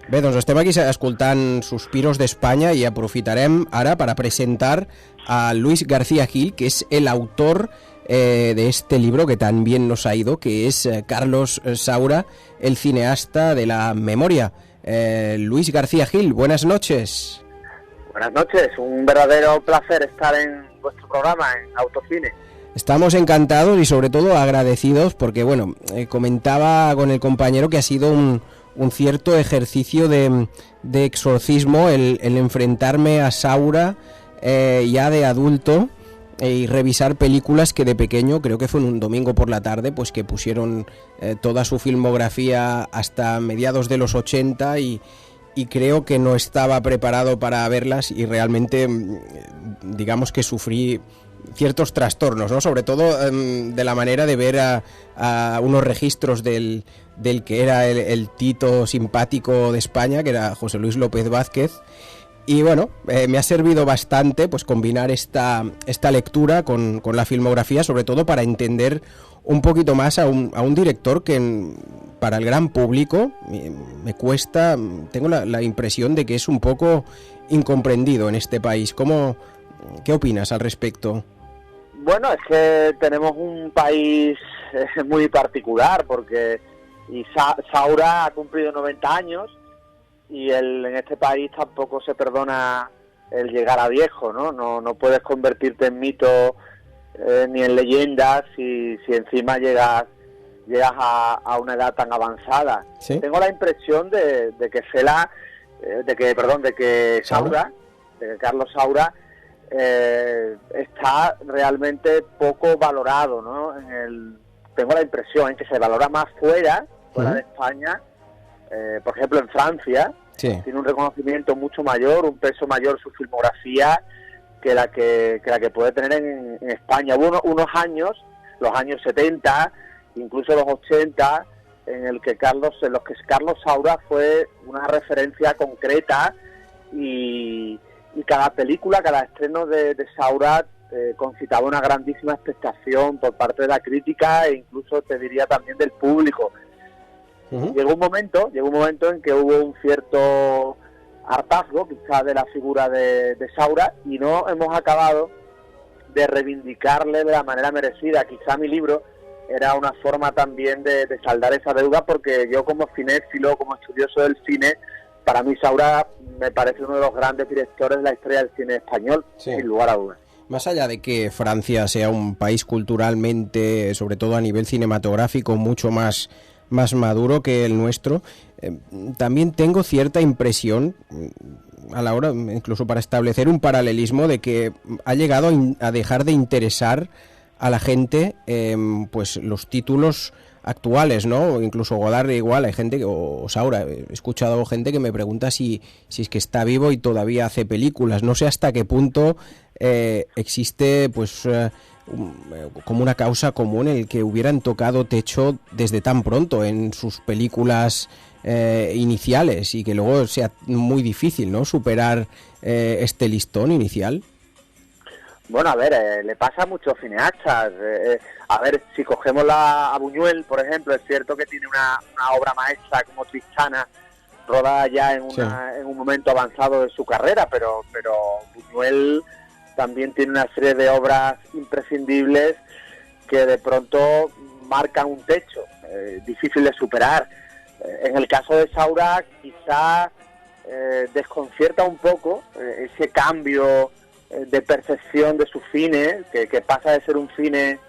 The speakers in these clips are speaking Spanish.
Bé, doncs estem aquí escoltant Suspiros d'Espanya i aprofitarem ara para presentar a Luis García Gil, que es el autor de este libro que tan bien nos ha ido, que es Carlos Saura, el cineasta de la memoria. Luis García Gil, buenas noches. Buenas noches, un verdadero placer estar en vuestro programa, en Autocine. Estamos encantados y sobre todo agradecidos porque, bueno, comentaba con el compañero que ha sido un cierto ejercicio de exorcismo el enfrentarme a Saura ya de adulto y revisar películas que de pequeño, creo que fue en un domingo por la tarde, pues que pusieron toda su filmografía hasta mediados de los 80 y creo que no estaba preparado para verlas y realmente digamos que sufrí ciertos trastornos, ¿no? Sobre todo de la manera de ver a unos registros del que era el Tito simpático de España, que era José Luis López Vázquez. Y bueno, me ha servido bastante pues combinar esta lectura con la filmografía, sobre todo para entender un poquito más a un director que para el gran público me cuesta, tengo la impresión de que es un poco incomprendido en este país. ¿Qué opinas al respecto? Bueno, es que tenemos un país muy particular porque Saura ha cumplido 90 años y en este país tampoco se perdona el llegar a viejo, ¿no? No puedes convertirte en mito ni en leyenda si encima llegas a una edad tan avanzada. ¿Sí? Tengo la impresión de que Carlos Saura está realmente poco valorado, ¿no? Tengo la impresión en que se valora más fuera de España. Por ejemplo, en Francia, sí, tiene un reconocimiento mucho mayor, un peso mayor su filmografía que la que puede tener en España. Hubo unos años, los años 70, incluso los 80, en los que Carlos Saura fue una referencia concreta y cada película, cada estreno de Saura concitaba una grandísima expectación por parte de la crítica e incluso te diría también del público. Uh-huh. Llegó un momento en que hubo un cierto hartazgo quizás de la figura de Saura y no hemos acabado de reivindicarle de la manera merecida. Quizá mi libro era una forma también de saldar esa deuda, porque yo como cinéfilo, como estudioso del cine, para mí Saura me parece uno de los grandes directores de la historia del cine español, sí, sin lugar a dudas. Más allá de que Francia sea un país culturalmente, sobre todo a nivel cinematográfico, mucho más maduro que el nuestro, también tengo cierta impresión a la hora, incluso para establecer un paralelismo, de que ha llegado a dejar de interesar a la gente pues los títulos actuales, ¿no? Incluso Godard igual, hay gente o Saura, he escuchado gente que me pregunta si es que está vivo y todavía hace películas. No sé hasta qué punto existe pues como una causa común el que hubieran tocado techo desde tan pronto en sus películas iniciales y que luego sea muy difícil, ¿no?, superar este listón inicial. Bueno, a ver, le pasa a muchos cineastas. A ver, si cogemos a Buñuel, por ejemplo, es cierto que tiene una obra maestra como Tristana, rodada ya en un momento avanzado de su carrera, pero Buñuel también tiene una serie de obras imprescindibles que de pronto marcan un techo, difícil de superar. En el caso de Saura, quizá desconcierta un poco ese cambio de percepción de su cine, que pasa de ser un cine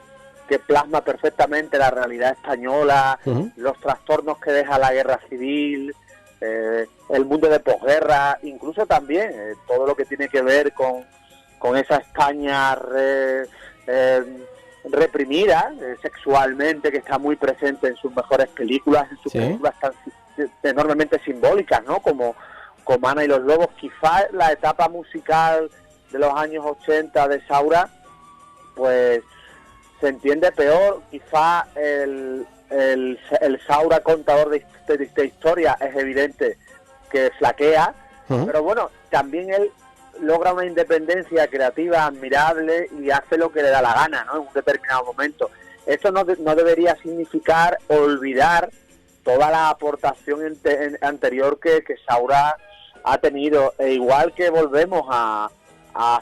que plasma perfectamente la realidad española, uh-huh, los trastornos que deja la guerra civil, el mundo de posguerra, incluso también todo lo que tiene que ver con esa España reprimida sexualmente, que está muy presente en sus mejores películas, en sus películas tan enormemente simbólicas, ¿no? Como Ana y los lobos. Quizá la etapa musical de los años 80 de Saura pues se entiende peor. Quizá el Saura contador de historia es evidente que flaquea, uh-huh, pero bueno, también él logra una independencia creativa admirable y hace lo que le da la gana, ¿no?, en un determinado momento. Esto no debería significar olvidar toda la aportación anterior que Saura ha tenido, e igual que volvemos a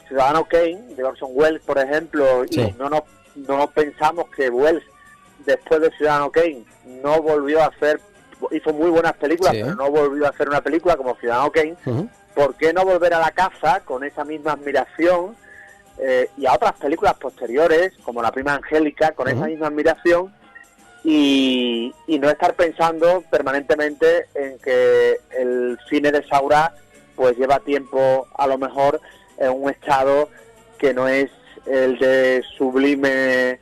Ciudadano Kane de Orson Welles, por ejemplo, sí. Y no nos pensamos que Welles, después de Ciudadano Kane, no volvió a hacer, hizo muy buenas películas, sí. Pero no volvió a hacer una película como Ciudadano Kane. Uh-huh. ¿Por qué no volver a la caza con esa misma admiración y a otras películas posteriores, como La prima Angélica, con uh-huh. esa misma admiración, y no estar pensando permanentemente en que el cine de Saura pues lleva tiempo a lo mejor en un estado que no es el de sublime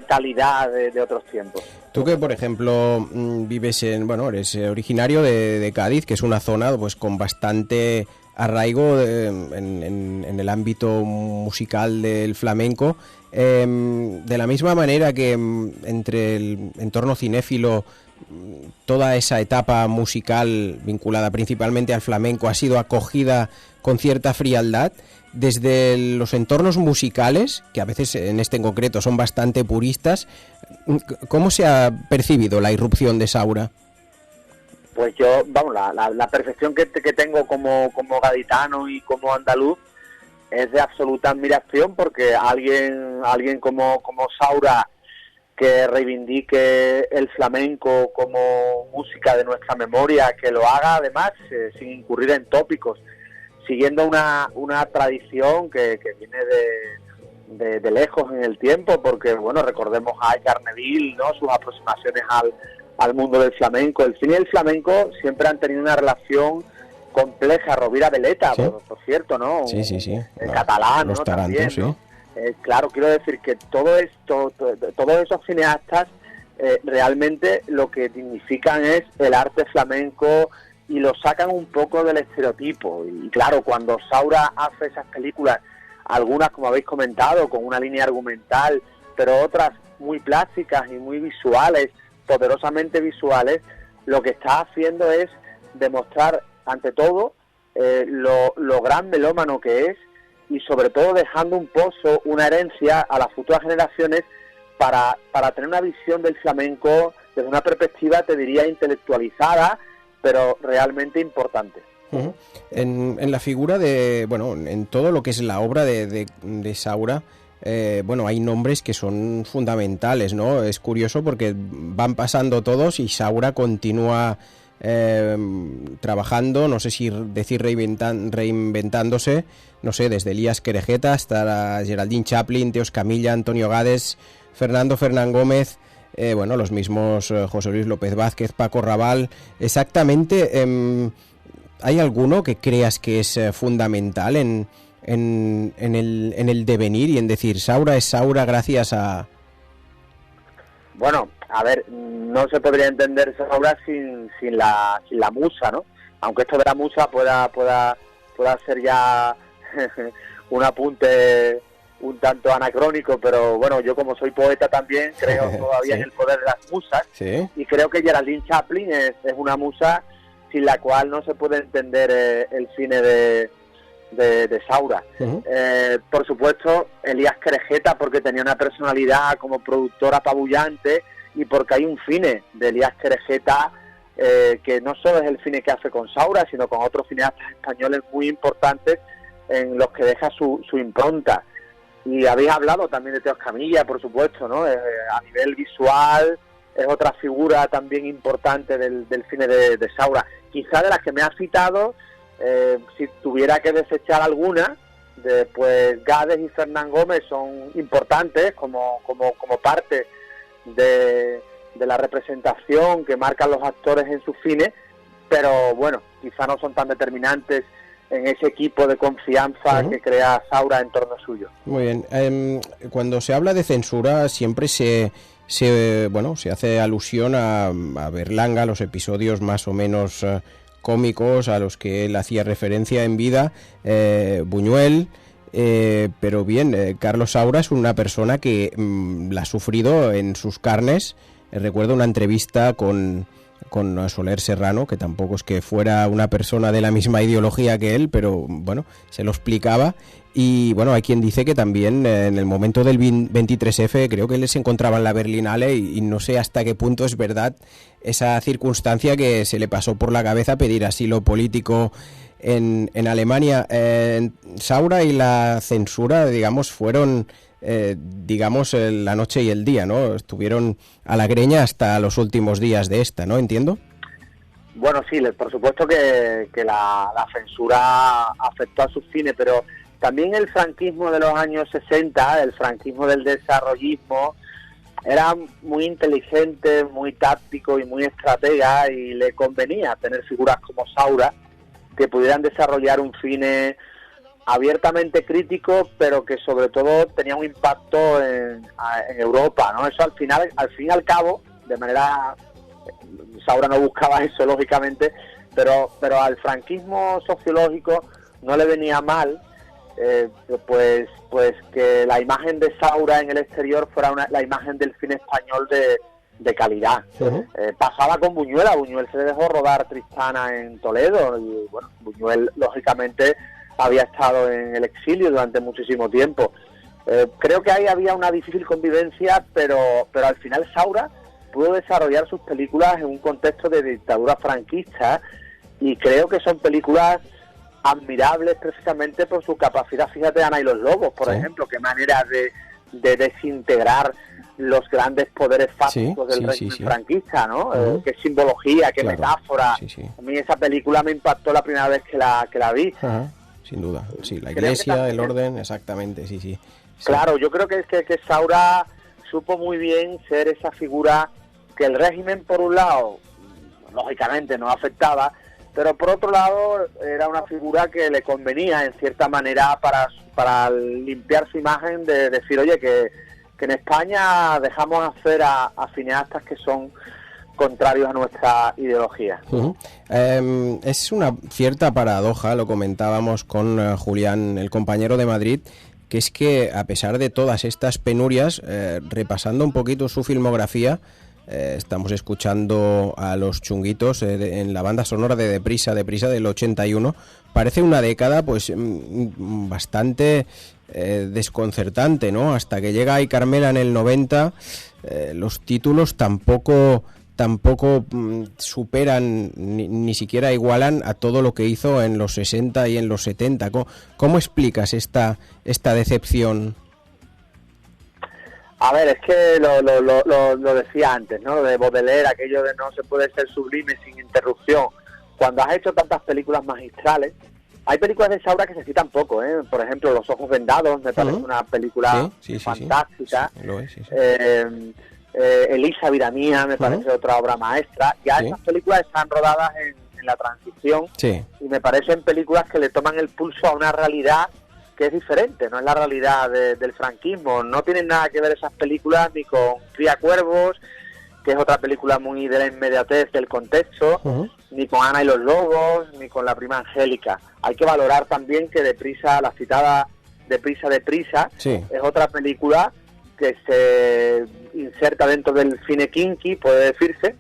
calidad de otros tiempos? Tú que, por ejemplo, vives eres originario de Cádiz, que es una zona pues con bastante arraigo en el ámbito musical del flamenco, de la misma manera que entre el entorno cinéfilo toda esa etapa musical vinculada principalmente al flamenco ha sido acogida con cierta frialdad, desde los entornos musicales, que a veces en este en concreto son bastante puristas, ¿cómo se ha percibido la irrupción de Saura? Pues yo, la percepción que tengo como gaditano y como andaluz es de absoluta admiración, porque alguien como Saura, que reivindique el flamenco como música de nuestra memoria, que lo haga además sin incurrir en tópicos, siguiendo una tradición que viene de lejos en el tiempo, porque recordemos a Edgar Neville, ¿no? Sus aproximaciones al mundo del flamenco. El cine y el flamenco siempre han tenido una relación compleja. Rovira Veleta, ¿sí? por cierto, ¿no? Sí. El catalán, los ¿no? tarantos, también, sí. ¿no? Claro, quiero decir que todos esos cineastas realmente lo que dignifican es el arte flamenco y lo sacan un poco del estereotipo. Y claro, cuando Saura hace esas películas, algunas, como habéis comentado, con una línea argumental, pero otras muy plásticas y muy visuales, poderosamente visuales, lo que está haciendo es demostrar, ante todo, lo gran melómano que es, y sobre todo dejando un pozo, una herencia a las futuras generaciones para tener una visión del flamenco desde una perspectiva, te diría, intelectualizada, pero realmente importante. Uh-huh. En la figura en todo lo que es la obra de Saura, hay nombres que son fundamentales, ¿no? Es curioso porque van pasando todos y Saura continúa trabajando, no sé si decir reinventándose, no sé, desde Elías Querejeta hasta Geraldine Chaplin, Teos Camilla, Antonio Gades, Fernando Fernán Gómez, los mismos José Luis López Vázquez, Paco Raval. Exactamente, ¿hay alguno que creas que es fundamental en el devenir y en decir Saura es Saura gracias a...? Bueno, a ver, no se podría entender Saura sin la musa, ¿no? Aunque esto de la musa pueda ser ya un apunte un tanto anacrónico, pero yo como soy poeta también creo todavía en el poder de las musas, sí. Y creo que Geraldine Chaplin es una musa sin la cual no se puede entender el cine de Saura. Uh-huh. Por supuesto, Elías Querejeta, porque tenía una personalidad como productor apabullante, y porque hay un cine de Elías Querejeta que no solo es el cine que hace con Saura, sino con otros cineastas españoles muy importantes en los que deja su impronta. Y habéis hablado también de Teos Camilla, por supuesto, ¿no? A nivel visual es otra figura también importante del cine de Saura. Quizá de las que me has citado, si tuviera que desechar alguna, pues Gades y Fernán Gómez son importantes como parte de la representación que marcan los actores en su cine, pero quizá no son tan determinantes en ese equipo de confianza uh-huh. que crea Saura en torno suyo. Muy bien. Cuando se habla de censura siempre se hace alusión a Berlanga, los episodios más o menos cómicos a los que él hacía referencia en vida, Buñuel, pero bien, Carlos Saura es una persona que la ha sufrido en sus carnes. Recuerdo una entrevista con con Soler Serrano, que tampoco es que fuera una persona de la misma ideología que él, pero bueno, se lo explicaba. Y bueno, hay quien dice que también en el momento del 23F creo que él se encontraba en la Berlinale y no sé hasta qué punto es verdad esa circunstancia que se le pasó por la cabeza pedir asilo político en Alemania. Saura y la censura, digamos, fueron la noche y el día, ¿no? Estuvieron a la greña hasta los últimos días de esta, ¿no? ¿Entiendo? Bueno, sí, por supuesto que la censura afectó a sus cines, pero también el franquismo de los años 60, el franquismo del desarrollismo, era muy inteligente, muy táctico y muy estratega, y le convenía tener figuras como Saura que pudieran desarrollar un cine abiertamente crítico, pero que sobre todo tenía un impacto en Europa, ¿no? Eso al fin y al cabo, de manera... Saura no buscaba eso, lógicamente, pero al franquismo sociológico no le venía mal pues que la imagen de Saura en el exterior fuera la imagen del cine español de calidad. Uh-huh. Pasaba con Buñuel. A Buñuel se le dejó rodar Tristana en Toledo, y bueno, Buñuel lógicamente había estado en el exilio durante muchísimo tiempo. Creo que ahí había una difícil convivencia, pero al final Saura pudo desarrollar sus películas en un contexto de dictadura franquista, y creo que son películas admirables precisamente por su capacidad. Fíjate, Ana y los Lobos, por ejemplo, qué manera de desintegrar los grandes poderes fácticos del régimen franquista, ¿no? Uh-huh. Qué simbología, qué metáfora. A mí esa película me impactó la primera vez que la vi. Uh-huh. Sin duda, sí, la iglesia, el orden, exactamente, sí. Claro, yo creo que Saura supo muy bien ser esa figura que el régimen, por un lado, lógicamente no afectaba, pero por otro lado era una figura que le convenía en cierta manera para limpiar su imagen, de decir, oye, que en España dejamos hacer a cineastas que son contrarios a nuestra ideología. Uh-huh. Es una cierta paradoja, lo comentábamos con Julián, el compañero de Madrid, que es que a pesar de todas estas penurias, repasando un poquito su filmografía, estamos escuchando a Los Chunguitos en la banda sonora de Deprisa del 81. Parece una década pues bastante desconcertante, ¿no? Hasta que llega ahí Carmela en el 90, los títulos tampoco superan ni siquiera igualan a todo lo que hizo en los 60 y en los 70. ¿Cómo explicas esta decepción? A ver, es que lo decía antes, ¿no? Lo de Baudelaire, aquello de no se puede ser sublime sin interrupción. Cuando has hecho tantas películas magistrales, hay películas de Saura que se citan poco, ¿eh? Por ejemplo, Los Ojos Vendados, me parece una película fantástica. Sí, lo es, sí. Elisa, vida mía, me parece otra obra maestra. Ya esas películas están rodadas en la transición, y me parecen películas que le toman el pulso a una realidad que es diferente, no es la realidad del franquismo. No tienen nada que ver esas películas ni con Cría Cuervos, que es otra película muy de la inmediatez del contexto, ni con Ana y los Lobos, ni con La Prima Angélica. Hay que valorar también que Deprisa, la citada Deprisa, es otra película que se inserta dentro del cine kinky, puede decirse,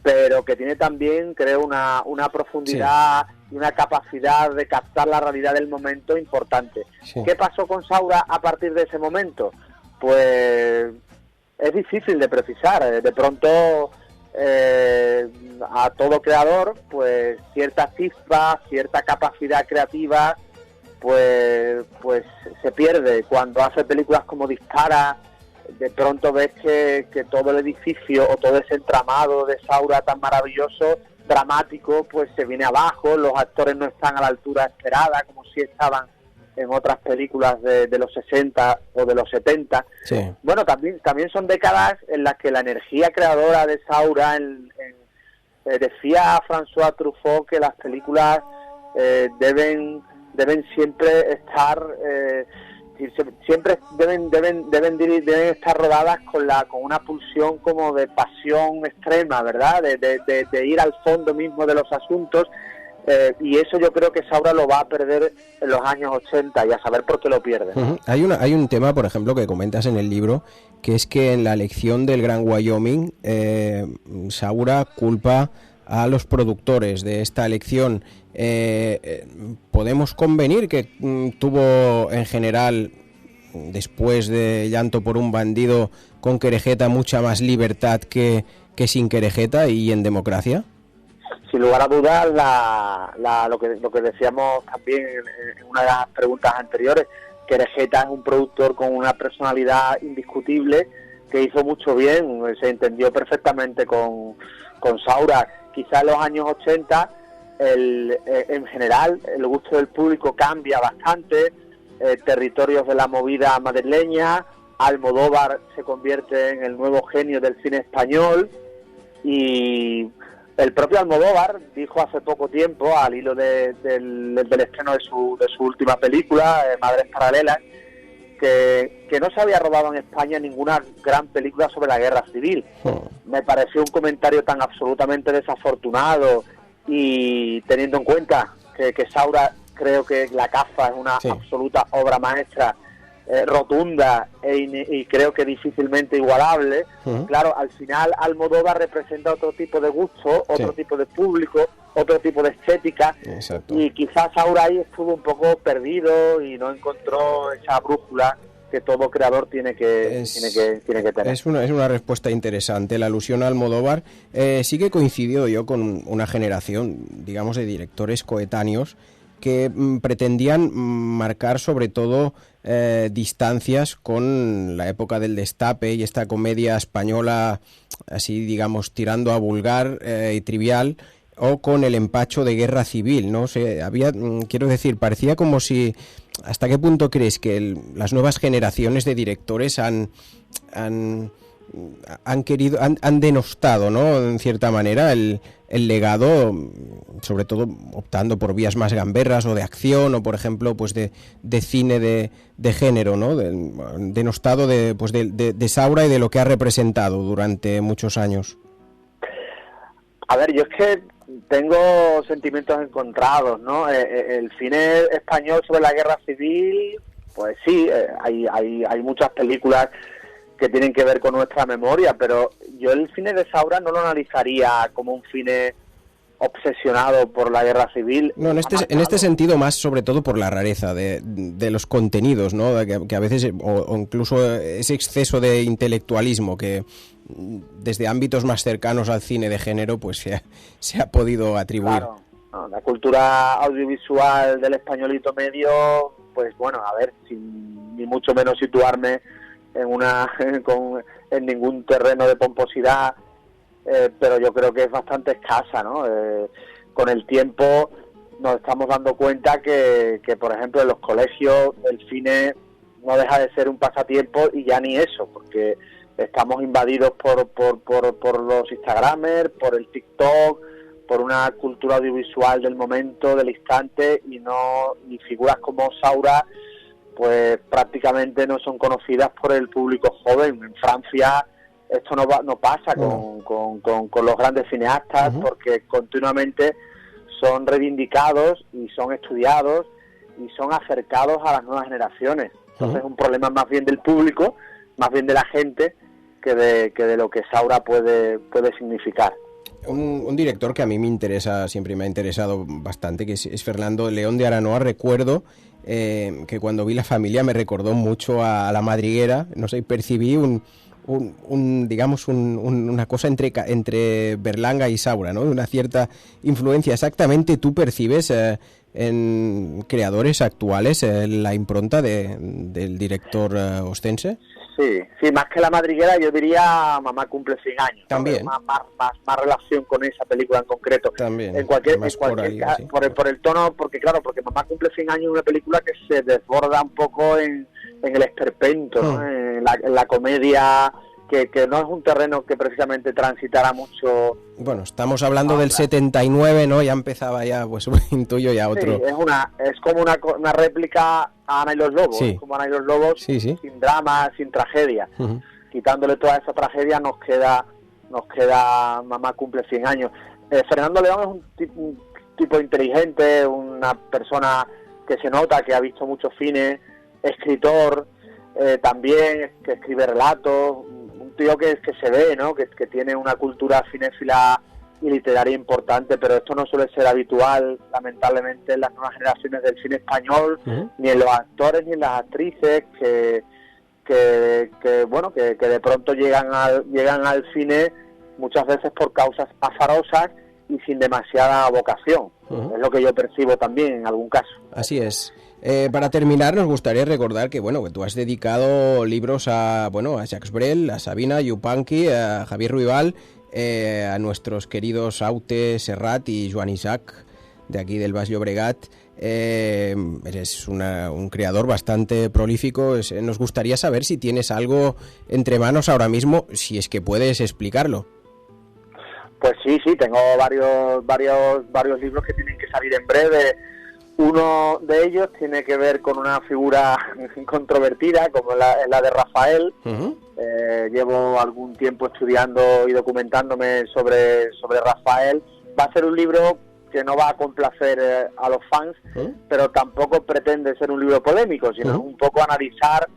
pero que tiene también, creo, una profundidad y una capacidad de captar la realidad del momento importante. ¿Qué pasó con Saura a partir de ese momento? Pues es difícil de precisar. De pronto, a todo creador, pues cierta chispa, cierta capacidad creativa, pues se pierde. Cuando hace películas como Dispara, de pronto ves que todo el edificio o todo ese entramado de Saura tan maravilloso, dramático, pues se viene abajo. Los actores no están a la altura esperada, como si estaban en otras películas de los 60 o de los 70. Bueno, también son décadas en las que la energía creadora de Saura, decía François Truffaut que las películas deben siempre estar deben estar rodadas con una pulsión como de pasión extrema, ¿verdad? De ir al fondo mismo de los asuntos. y eso yo creo que Saura lo va a perder en los años 80 y a saber por qué lo pierde. Uh-huh. Hay un tema, por ejemplo, que comentas en el libro, que es que en la elección del Gran Wyoming, Saura culpa a los productores de esta elección. ¿Podemos convenir que tuvo en general, después de Llanto por un bandido, con Querejeta mucha más libertad que sin Querejeta y en Democracia? Sin lugar a dudas, lo que decíamos también en una de las preguntas anteriores, Querejeta es un productor con una personalidad indiscutible que hizo mucho bien, se entendió perfectamente con Saura. Quizá en los años 80, en general, el gusto del público cambia bastante, territorios de la movida madrileña, Almodóvar se convierte en el nuevo genio del cine español, y el propio Almodóvar dijo hace poco tiempo, al hilo del estreno de su última película, Madres Paralelas, que no se había rodado en España ninguna gran película sobre la guerra civil. Me pareció un comentario tan absolutamente desafortunado, y teniendo en cuenta que Saura, creo que La Caza es una absoluta obra maestra, rotunda y creo que difícilmente igualable. Claro, al final Almodóvar representa otro tipo de gusto, otro tipo de público, otro tipo de estética. Exacto. Y quizás Saura ahí estuvo un poco perdido y no encontró esa brújula que todo creador tiene que tener. Es una respuesta interesante. La alusión a Almodóvar sí que coincidió yo con una generación, digamos, de directores coetáneos que pretendían marcar sobre todo distancias con la época del Destape y esta comedia española, así digamos, tirando a vulgar y trivial, o con el empacho de guerra civil, ¿no? Quiero decir, parecía como si... ¿Hasta qué punto crees que las nuevas generaciones de directores han denostado, ¿no?, en cierta manera, el legado, sobre todo optando por vías más gamberras o de acción, o por ejemplo pues de cine de género, ¿no?, denostado de Saura y de lo que ha representado durante muchos años? A ver, yo es que tengo sentimientos encontrados, ¿no? El cine español sobre la guerra civil, pues sí, hay muchas películas que tienen que ver con nuestra memoria, pero yo el cine de Saura no lo analizaría como un cine obsesionado por la guerra civil. No, en este sentido más sobre todo por la rareza de los contenidos, ¿no? Que a veces, o incluso ese exceso de intelectualismo que desde ámbitos más cercanos al cine de género pues se ha podido atribuir. Claro, no, la cultura audiovisual del españolito medio, pues bueno, a ver, sin ni mucho menos situarme en ningún terreno de pomposidad, pero yo creo que es bastante escasa, ¿no? Con el tiempo nos estamos dando cuenta que por ejemplo en los colegios el cine no deja de ser un pasatiempo, y ya ni eso, porque estamos invadidos por los Instagramers, por el TikTok, por una cultura audiovisual del momento, del instante, y figuras como Saura pues prácticamente no son conocidas por el público joven. En Francia esto no pasa con los grandes cineastas, porque continuamente son reivindicados y son estudiados y son acercados a las nuevas generaciones. Entonces es un problema más bien del público, más bien de la gente, que de lo que Saura puede significar. Un director que a mí siempre me ha interesado bastante, que es Fernando León de Aranoa. Recuerdo que cuando vi La Familia me recordó mucho a La Madriguera, no sé, percibí una cosa entre Berlanga y Saura, ¿no? Una cierta influencia. Exactamente, ¿tú percibes en creadores actuales la impronta del director ostense? Sí, más que La Madriguera yo diría Mamá cumple 100 años. También. ¿No? Más relación con esa película en concreto. También. En cualquier caso, por el tono, porque Mamá cumple 100 años es una película que se desborda un poco en el esperpento, ¿no? En la comedia, que no es un terreno que precisamente transitara mucho. Bueno, estamos hablando del 79, ¿no? Ya empezaba pues intuyo ya otro. Sí, es como una réplica a Ana y los Lobos, como Ana y los Lobos, sin drama, sin tragedia. Quitándole toda esa tragedia nos queda Mamá cumple 100 años. Fernando León es un tipo inteligente, una persona que se nota que ha visto mucho cine, escritor, también que escribe relatos, un tío que se ve, ¿no? Que tiene una cultura cinéfila y literaria importante, pero esto no suele ser habitual, lamentablemente, en las nuevas generaciones del cine español, ni en los actores ni en las actrices que de pronto llegan al cine muchas veces por causas azarosas y sin demasiada vocación. Es lo que yo percibo también en algún caso. Así es. Para terminar, nos gustaría recordar que que tú has dedicado libros a Jacques Brel, a Sabina Yupanqui, a Javier Ruibal, a nuestros queridos Aute, Serrat y Joan Isaac, de aquí del Baix Llobregat. Eres un creador bastante prolífico. Nos gustaría saber si tienes algo entre manos ahora mismo, si es que puedes explicarlo. Pues sí, tengo varios libros que tienen que salir en breve. Uno de ellos tiene que ver con una figura controvertida, como la de Rafael. Llevo algún tiempo estudiando y documentándome sobre Rafael. Va a ser un libro que no va a complacer a los fans, pero tampoco pretende ser un libro polémico, sino un poco analizar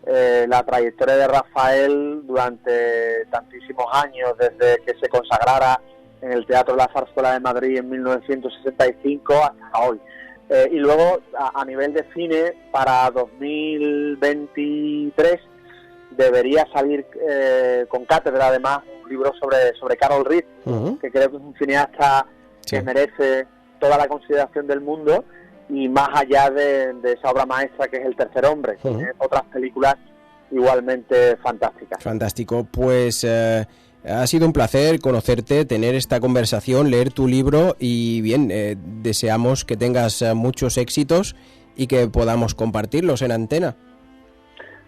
la trayectoria de Rafael durante tantísimos años, desde que se consagrara en el Teatro La Zarzuela de Madrid en 1965 hasta hoy. Y luego, a nivel de cine, para 2023 debería salir con cátedra, además, un libro sobre Carol Reed, que creo que es un cineasta que merece toda la consideración del mundo, y más allá de esa obra maestra que es El tercer hombre, otras películas igualmente fantásticas. Fantástico, pues ha sido un placer conocerte, tener esta conversación, leer tu libro y bien, deseamos que tengas muchos éxitos y que podamos compartirlos en antena.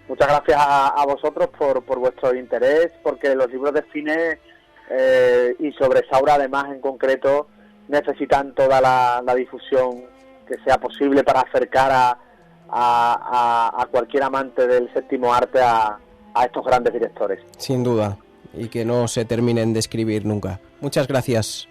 Muchas gracias a vosotros por vuestro interés, porque los libros de cine y sobre Saura además en concreto necesitan toda la difusión que sea posible para acercar a cualquier amante del séptimo arte a estos grandes directores. Sin duda, y que no se terminen de escribir nunca. Muchas gracias.